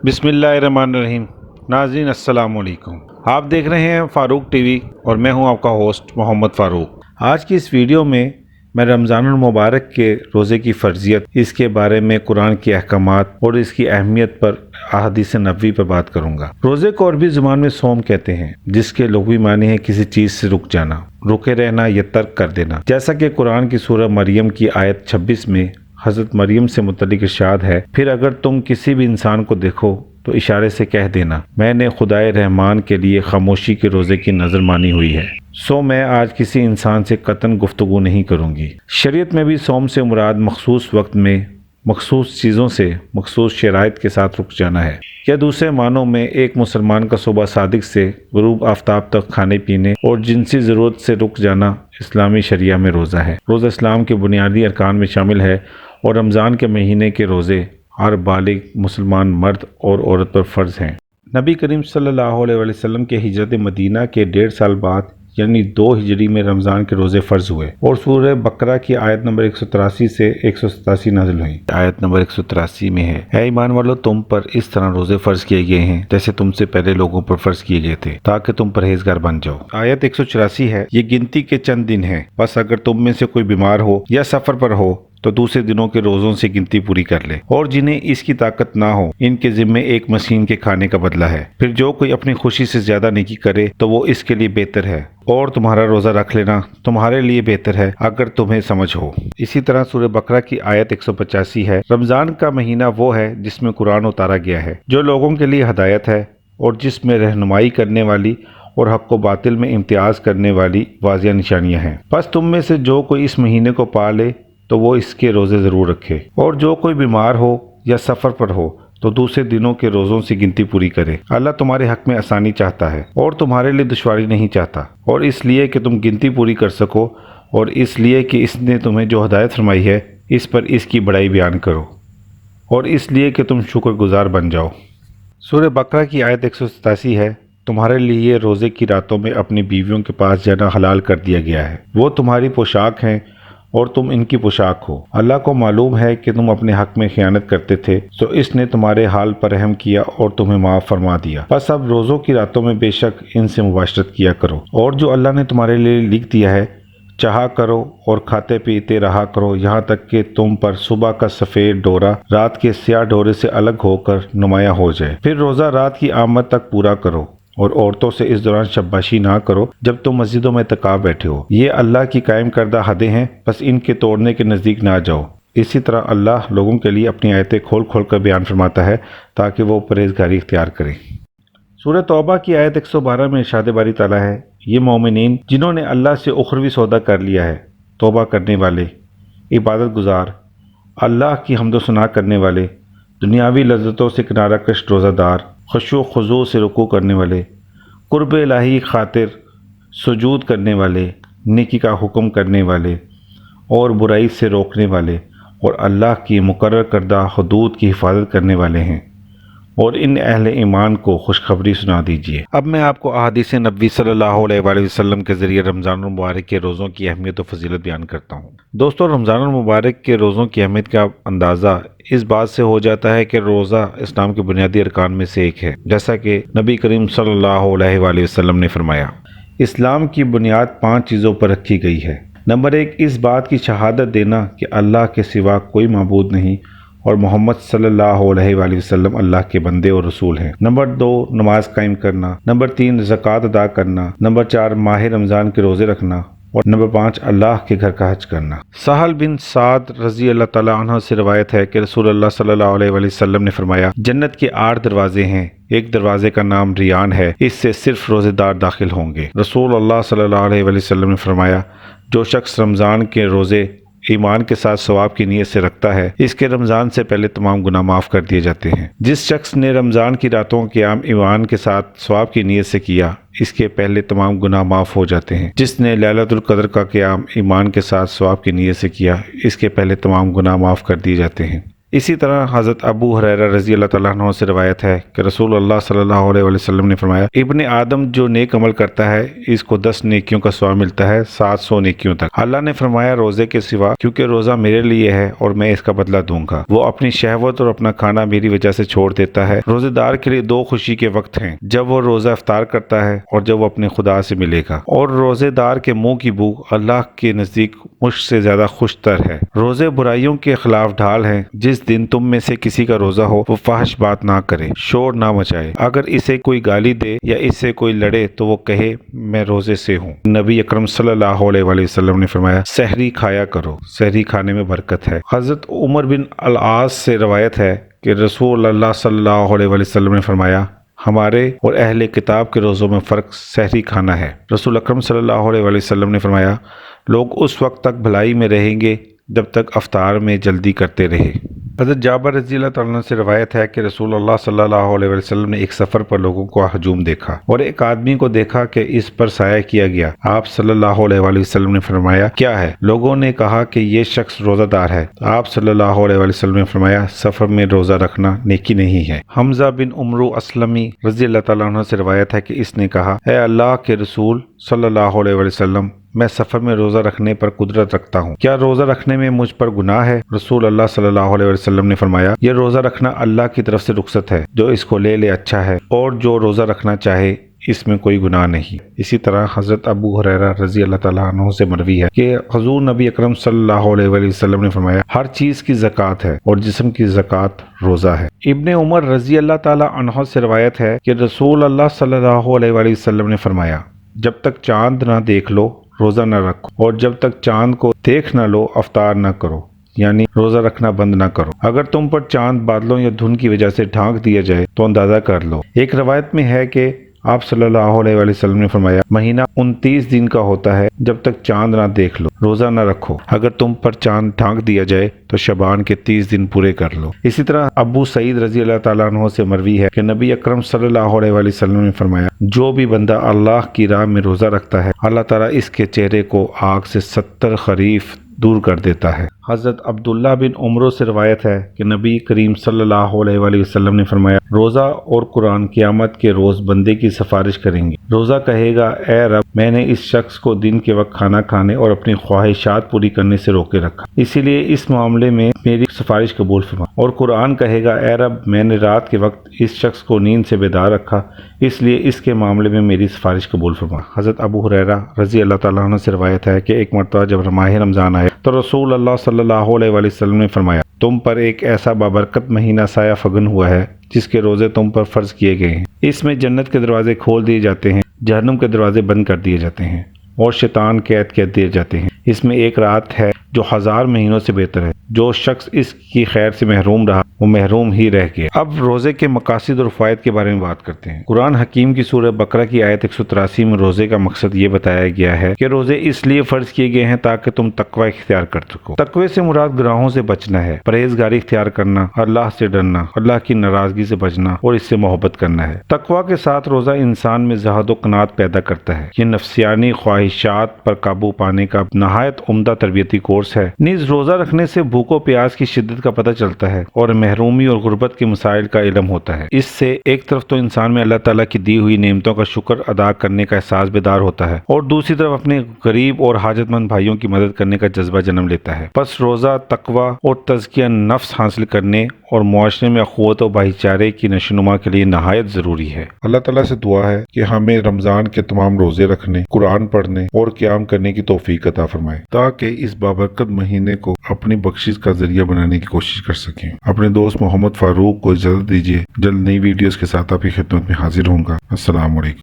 بسم اللہ الرحمن الرحیم۔ ناظرین السلام علیکم، آپ دیکھ رہے ہیں فاروق ٹی وی اور میں ہوں آپ کا ہوسٹ محمد فاروق۔ آج کی اس ویڈیو میں رمضان المبارک کے روزے کی فرضیت، اس کے بارے میں قرآن کے احکامات اور اس کی اہمیت پر احادیث نبوی پر بات کروں گا۔ روزے کو عربی زبان میں صوم کہتے ہیں، جس کے لغوی معنی ہے کسی چیز سے رک جانا، رکے رہنا یا ترک کر دینا۔ جیسا کہ قرآن کی سورہ مریم کی آیت 26 میں حضرت مریم سے متعلق ارشاد ہے، پھر اگر تم کسی بھی انسان کو دیکھو تو اشارے سے کہہ دینا میں نے خدائے رحمان کے لیے خاموشی کے روزے کی نظر مانی ہوئی ہے، سو میں آج کسی انسان سے قطعاً گفتگو نہیں کروں گی۔ شریعت میں بھی صوم سے مراد مخصوص وقت میں مخصوص چیزوں سے مخصوص شرائط کے ساتھ رک جانا ہے، یا دوسرے معنوں میں ایک مسلمان کا صبح صادق سے غروب آفتاب تک کھانے پینے اور جنسی ضرورت سے رک جانا اسلامی شریعہ میں روزہ ہے۔ روزہ اسلام کے بنیادی ارکان میں شامل ہے اور رمضان کے مہینے کے روزے ہر بالغ مسلمان مرد اور عورت پر فرض ہیں۔ نبی کریم صلی اللہ علیہ وسلم کے ہجرت مدینہ کے 1.5 سال بعد یعنی 2 ہجری میں رمضان کے روزے فرض ہوئے اور سورہ بقرہ کی آیت نمبر 183 سے 187 نازل ہوئی۔ آیت نمبر 183 میں ہے، اے ایمان والو، تم پر اس طرح روزے فرض کیے گئے ہیں جیسے تم سے پہلے لوگوں پر فرض کیے گئے تھے تاکہ تم پرہیزگار بن جاؤ۔ آیت 184 ہے، یہ گنتی کے چند دن ہیں، بس اگر تم میں سے کوئی بیمار ہو یا سفر پر ہو تو دوسرے دنوں کے روزوں سے گنتی پوری کر لے، اور جنہیں اس کی طاقت نہ ہو ان کے ذمے ایک مسکین کے کھانے کا بدلہ ہے۔ پھر جو کوئی اپنی خوشی سے زیادہ نیکی کرے تو وہ اس کے لیے بہتر ہے، اور تمہارا روزہ رکھ لینا تمہارے لیے بہتر ہے اگر تمہیں سمجھ ہو۔ اسی طرح سورہ بقرہ کی آیت 185 ہے، رمضان کا مہینہ وہ ہے جس میں قرآن اتارا گیا ہے، جو لوگوں کے لیے ہدایت ہے اور جس میں رہنمائی کرنے والی اور حق و باطل میں امتیاز کرنے والی واضح نشانیاں ہیں۔ بس تم میں سے جو کوئی اس مہینے کو پا لے تو وہ اس کے روزے ضرور رکھے، اور جو کوئی بیمار ہو یا سفر پر ہو تو دوسرے دنوں کے روزوں سے گنتی پوری کرے۔ اللہ تمہارے حق میں آسانی چاہتا ہے اور تمہارے لیے دشواری نہیں چاہتا، اور اس لیے کہ تم گنتی پوری کر سکو، اور اس لیے کہ اس نے تمہیں جو ہدایت فرمائی ہے اس پر اس کی بڑائی بیان کرو، اور اس لیے کہ تم شکر گزار بن جاؤ۔ سورہ بقرہ کی آیت 187 ہے، تمہارے لیے روزے کی راتوں میں اپنی بیویوں کے پاس جانا حلال کر دیا گیا ہے، وہ تمہاری پوشاک ہیں اور تم ان کی پوشاک ہو۔ اللہ کو معلوم ہے کہ تم اپنے حق میں خیانت کرتے تھے، تو اس نے تمہارے حال پر رحم کیا اور تمہیں معاف فرما دیا۔ بس اب روزوں کی راتوں میں بے شک ان سے مباشرت کیا کرو، اور جو اللہ نے تمہارے لیے لکھ دیا ہے چاہا کرو، اور کھاتے پیتے رہا کرو یہاں تک کہ تم پر صبح کا سفید ڈورا رات کے سیاہ ڈورے سے الگ ہو کر نمایاں ہو جائے۔ پھر روزہ رات کی آمد تک پورا کرو، اور عورتوں سے اس دوران شباشی نہ کرو جب تم مسجدوں میں اعتکاف بیٹھے ہو، یہ اللہ کی قائم کردہ حدیں ہیں، بس ان کے توڑنے کے نزدیک نہ جاؤ۔ اسی طرح اللہ لوگوں کے لیے اپنی آیتیں کھول کھول کر بیان فرماتا ہے تاکہ وہ پرہیزگاری اختیار کریں۔ سورہ توبہ کی آیت 112 میں ارشاد باری تعالیٰ ہے، یہ مومنین جنہوں نے اللہ سے اخروی سودا کر لیا ہے، توبہ کرنے والے، عبادت گزار، اللہ کی حمد و ثنا کرنے والے، دنیاوی لذتوں سے کنارہ کش روزہ دار، خشوع و خضوع سے رکوع کرنے والے، قرب الہی خاطر سجود کرنے والے، نیکی کا حکم کرنے والے اور برائی سے روکنے والے، اور اللہ کی مقرر کردہ حدود کی حفاظت کرنے والے ہیں، اور ان اہل ایمان کو خوشخبری سنا دیجیے۔ اب میں آپ کو احادیث نبوی صلی اللہ علیہ وآلہ وسلم کے ذریعے رمضان المبارک کے روزوں کی اہمیت و فضیلت بیان کرتا ہوں۔ دوستو، رمضان المبارک کے روزوں کی اہمیت کا اندازہ اس بات سے ہو جاتا ہے کہ روزہ اسلام کے بنیادی ارکان میں سے ایک ہے، جیسا کہ نبی کریم صلی اللہ علیہ وآلہ وسلم نے فرمایا، اسلام کی بنیاد 5 چیزوں پر رکھی گئی ہے۔ نمبر 1، اس بات کی شہادت دینا کہ اللہ کے سوا کوئی معبود نہیں اور محمد صلی اللہ علیہ وآلہ وسلم اللہ کے بندے اور رسول ہیں۔ نمبر 2، نماز قائم کرنا۔ نمبر 3، زکوٰۃ ادا کرنا۔ نمبر 4، ماہ رمضان کے روزے رکھنا، اور نمبر 5، اللہ کے گھر کا حج کرنا۔ سہل بن سعد رضی اللہ تعالیٰ عنہ سے روایت ہے کہ رسول اللہ صلی اللہ علیہ وآلہ وسلم نے فرمایا، جنت کے 8 دروازے ہیں، ایک دروازے کا نام ریان ہے، اس سے صرف روزے دار داخل ہوں گے۔ رسول اللہ صلی اللہ علیہ وآلہ وسلم نے فرمایا، جو شخص رمضان کے روزے ایمان کے ساتھ ثواب کی نیت سے رکھتا ہے، اس کے رمضان سے پہلے تمام گناہ معاف کر دیے جاتے ہیں۔ جس شخص نے رمضان کی راتوں کا قیام ایمان کے ساتھ ثواب کی نیت سے کیا، اس کے پہلے تمام گناہ معاف ہو جاتے ہیں۔ جس نے لیلۃ القدر کا قیام ایمان کے ساتھ ثواب کی نیت سے کیا، اس کے پہلے تمام گناہ معاف کر دیے جاتے ہیں۔ اسی طرح حضرت ابو ہریرہ رضی اللہ تعالیٰ عنہ سے روایت ہے کہ رسول اللہ صلی اللہ علیہ وسلم نے فرمایا، ابن آدم جو نیک عمل کرتا ہے اس کو 10 نیکیوں کا ثواب ملتا ہے 700 نیکیوں تک۔ اللہ نے فرمایا روزے کے سوا، کیونکہ روزہ میرے لیے ہے اور میں اس کا بدلہ دوں گا۔ وہ اپنی شہوت اور اپنا کھانا میری وجہ سے چھوڑ دیتا ہے۔ روزے دار کے لیے 2 خوشی کے وقت ہیں، جب وہ روزہ افطار کرتا ہے اور جب وہ اپنے خدا سے ملے گا، اور روزے دار کے منہ کی بو اللہ کے نزدیک مجھ سے زیادہ خوش تر ہے۔ روزے برائیوں کے خلاف ڈھال ہیں۔ جس دن تم میں سے کسی کا روزہ ہو وہ فحش بات نہ کرے، شور نہ مچائے۔ اگر اسے کوئی گالی دے یا اس سے کوئی لڑے تو وہ کہے میں روزے سے ہوں۔ نبی اکرم صلی اللہ علیہ وسلم نے فرمایا سحری کھایا کرو، سحری کھانے میں برکت ہے۔ حضرت عمر بن العاص سے روایت ہے کہ رسول اللہ صلی اللہ علیہ وسلم نے فرمایا ہمارے اور اہل کتاب کے روزوں میں فرق سحری کھانا ہے۔ رسول اکرم صلی اللہ علیہ وسلم نے فرمایا لوگ اس وقت تک بھلائی میں رہیں گے جب تک افطار میں جلدی کرتے رہے۔ حضرت جابر رضی اللہ تعالیٰ عنہ سے روایت ہے کہ رسول اللہ صلی اللہ علیہ وسلم نے ایک سفر پر لوگوں کو ہجوم دیکھا اور ایک آدمی کو دیکھا کہ اس پر سایہ کیا گیا۔ آپ صلی اللہ علیہ وسلم نے فرمایا کیا ہے؟ لوگوں نے کہا کہ یہ شخص روزہ دار ہے۔ آپ صلی اللہ علیہ وسلم نے فرمایا سفر میں روزہ رکھنا نیکی نہیں ہے۔ حمزہ بن عمرو اسلمی رضی اللہ تعالیٰ عنہ سے روایت ہے کہ اس نے کہا اے اللہ کے رسول صلی اللہ علیہ وسلم، میں سفر میں روزہ رکھنے پر قدرت رکھتا ہوں، کیا روزہ رکھنے میں مجھ پر گناہ ہے؟ رسول اللہ صلی اللہ علیہ وسلم نے فرمایا یہ روزہ رکھنا اللہ کی طرف سے رخصت ہے، جو اس کو لے اچھا ہے، اور جو روزہ رکھنا چاہے اس میں کوئی گناہ نہیں۔ اسی طرح حضرت ابو ہریرہ رضی اللہ تعالیٰ عنہ سے مروی ہے کہ حضور نبی اکرم صلی اللہ علیہ وسلم نے فرمایا ہر چیز کی زکوٰۃ ہے اور جسم کی زکوٰۃ روزہ ہے۔ ابن عمر رضی اللہ تعالیٰ عنہ سے روایت ہے کہ رسول اللہ صلی اللہ علیہ وسلم نے فرمایا جب تک چاند نہ دیکھ لو روزہ نہ رکھو، اور جب تک چاند کو دیکھ نہ لو افطار نہ کرو، یعنی روزہ رکھنا بند نہ کرو۔ اگر تم پر چاند بادلوں یا دھند کی وجہ سے ڈھانک دیا جائے تو اندازہ کر لو۔ ایک روایت میں ہے کہ آپ صلی اللہ علیہ وسلم نے فرمایا مہینہ 29 دن کا ہوتا ہے جب تک چاند نہ دیکھ لو روزہ نہ رکھو، اگر تم پر چاند ڈھانک دیا جائے تو شعبان کے 30 دن پورے کر لو۔ اسی طرح ابو سعید رضی اللہ تعالیٰ عنہ سے مروی ہے کہ نبی اکرم صلی اللہ علیہ وسلم نے فرمایا جو بھی بندہ اللہ کی راہ میں روزہ رکھتا ہے اللہ تعالیٰ اس کے چہرے کو آگ سے 70 خریف دور کر دیتا ہے۔ حضرت عبداللہ بن عمرو سے روایت ہے کہ نبی کریم صلی اللہ علیہ وسلم نے فرمایا روزہ اور قرآن قیامت کے روز بندے کی سفارش کریں گے۔ روزہ کہے گا اے رب میں نے اس شخص کو دن کے وقت کھانا کھانے اور اپنی خواہشات پوری کرنے سے روکے رکھا، اسی لیے اس معاملے میں میری سفارش قبول فرما۔ اور قرآن کہے گا اے رب میں نے رات کے وقت اس شخص کو نیند سے بیدار رکھا، اس لیے اس کے معاملے میں میری سفارش قبول فرما۔ حضرت ابو ہریرہ رضی اللہ تعالیٰ عنہ سے روایت ہے کہ ایک مرتبہ جب ماہ رمضان آئے تو رسول اللہ صلی اللہ علیہ وسلم نے فرمایا تم پر ایک ایسا بابرکت مہینہ سایہ فگن ہوا ہے جس کے روزے تم پر فرض کیے گئے ہیں۔ اس میں جنت کے دروازے کھول دیے جاتے ہیں، جہنم کے دروازے بند کر دیے جاتے ہیں اور شیطان قید کر دیے جاتے ہیں۔ اس میں ایک رات ہے جو 1000 مہینوں سے بہتر ہے۔ جو شخص اس کی خیر سے محروم رہا وہ محروم ہی رہ گیا۔ اب روزے کے مقاصد اور فوائد کے بارے میں بات کرتے ہیں۔ قرآن حکیم کی سورہ بقرہ کی آیت 183 میں روزے کا مقصد یہ بتایا گیا ہے کہ روزے اس لیے فرض کیے گئے ہیں تاکہ تم تقوی اختیار کر سکو۔ تقوی سے مراد گناہوں سے بچنا ہے، پرہیزگاری اختیار کرنا، اللہ سے ڈرنا، اللہ کی ناراضگی سے بچنا اور اس سے محبت کرنا ہے۔ تقوی کے ساتھ روزہ انسان میں زہد و قناعت پیدا کرتا ہے۔ یہ نفسیانی خواہشات پر قابو پانے کا نہایت عمدہ تربیتی کورس ہے۔ نیز روزہ رکھنے سے بھوک و پیاس کی شدت کا پتہ چلتا ہے اور محرومی اور غربت کے مسائل کا علم ہوتا ہے۔ اس سے ایک طرف تو انسان میں اللہ تعالیٰ کی دی ہوئی نعمتوں کا شکر ادا کرنے کا احساس بیدار ہوتا ہے اور دوسری طرف اپنے غریب اور حاجت مند بھائیوں کی مدد کرنے کا جذبہ جنم لیتا ہے۔ پس روزہ تقوی اور تزکیہ نفس حاصل کرنے اور معاشرے میں اخوت و بھائی چارے کی نشوونما کے لیے نہایت ضروری ہے۔ اللہ تعالیٰ سے دعا ہے کہ ہمیں رمضان کے تمام روزے رکھنے، قرآن پڑھنے اور قیام کرنے کی توفیق عطا فرمائے تاکہ اس بابرکت مہینے کو اپنی بخشش کا ذریعہ بنانے کی کوشش کر سکیں۔ اپنے دوست محمد فاروق کو اجازت دیجیے، جلد نئی ویڈیوز کے ساتھ آپ کی خدمت میں حاضر ہوں گا۔ السلام علیکم۔